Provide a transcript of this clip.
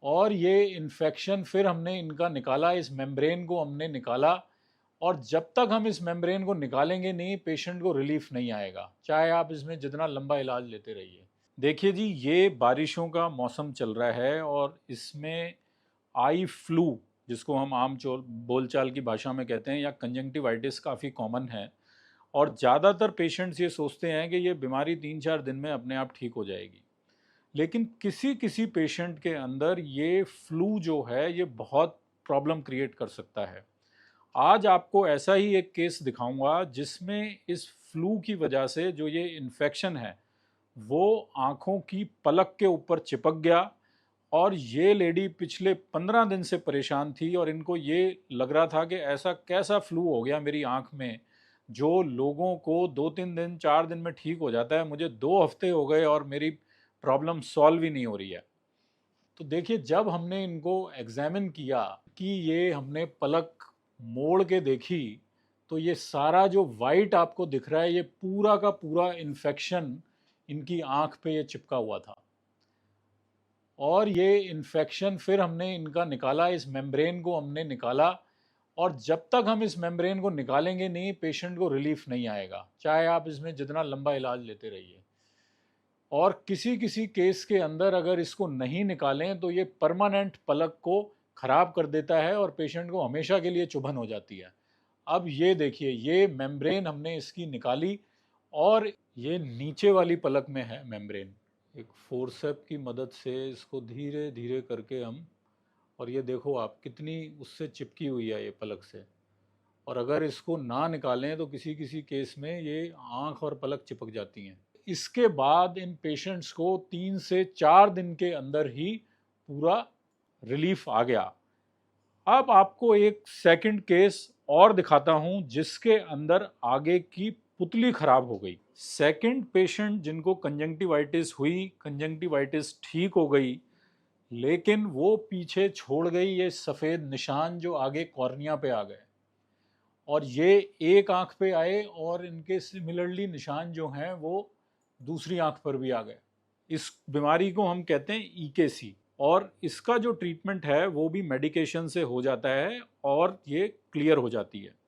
और ये इन्फेक्शन फिर हमने इनका निकाला, इस मेम्ब्रेन को हमने निकाला। और जब तक हम इस मेम्ब्रेन को निकालेंगे नहीं, पेशेंट को रिलीफ नहीं आएगा, चाहे आप इसमें जितना लंबा इलाज लेते रहिए। देखिए जी, ये बारिशों का मौसम चल रहा है और इसमें आई फ्लू, जिसको हम आम बोलचाल की भाषा में कहते हैं, या कंजंक्टिवाइटिस, काफ़ी कॉमन है। और ज़्यादातर पेशेंट्स ये सोचते हैं कि ये बीमारी 3-4 दिन में अपने आप ठीक हो जाएगी। लेकिन किसी किसी पेशेंट के अंदर ये फ्लू जो है ये बहुत प्रॉब्लम क्रिएट कर सकता है। आज आपको ऐसा ही एक केस दिखाऊंगा जिसमें इस फ्लू की वजह से जो ये इन्फेक्शन है वो आँखों की पलक के ऊपर चिपक गया। और ये लेडी पिछले 15 दिन से परेशान थी और इनको ये लग रहा था कि ऐसा कैसा फ्लू हो गया मेरी आँख में, जो लोगों को 2-3 दिन 4 दिन में ठीक हो जाता है, मुझे 2 हफ्ते हो गए और मेरी प्रॉब्लम सॉल्व ही नहीं हो रही है। तो देखिए, जब हमने इनको एग्जामिन किया कि ये हमने पलक मोड़ के देखी, तो ये सारा जो वाइट आपको दिख रहा है ये पूरा का पूरा इन्फेक्शन इनकी आँख पे ये चिपका हुआ था। और ये इन्फेक्शन फिर हमने इनका निकाला, इस मेम्ब्रेन को हमने निकाला। और जब तक हम इस मेम्ब्रेन को निकालेंगे नहीं, पेशेंट को रिलीफ नहीं आएगा, चाहे आप इसमें जितना लंबा इलाज लेते रहिए। और किसी किसी केस के अंदर अगर इसको नहीं निकालें तो ये परमानेंट पलक को खराब कर देता है और पेशेंट को हमेशा के लिए चुभन हो जाती है। अब ये देखिए, ये मेम्ब्रेन हमने इसकी निकाली और ये नीचे वाली पलक में है मेम्ब्रेन। एक फोर्सेप की मदद से इसको धीरे धीरे करके हम, और ये देखो आप कितनी उससे चिपकी हुई है ये पलक से। और अगर इसको ना निकालें तो किसी किसी केस में ये आँख और पलक चिपक जाती हैं। इसके बाद इन पेशेंट्स को 3 से 4 दिन के अंदर ही पूरा रिलीफ आ गया। अब आपको एक सेकंड केस और दिखाता हूं जिसके अंदर आगे की पुतली खराब हो गई। सेकंड पेशेंट जिनको कंजंक्टिवाइटिस हुई, कंजंक्टिवाइटिस ठीक हो गई, लेकिन वो पीछे छोड़ गई ये सफ़ेद निशान जो आगे कॉर्निया पे आ गए। और ये एक आंख पे आए और इनके सिमिलरली निशान जो हैं वो दूसरी आंख पर भी आ गए। इस बीमारी को हम कहते हैं ईकेसी। और इसका जो ट्रीटमेंट है वो भी मेडिकेशन से हो जाता है और ये क्लियर हो जाती है।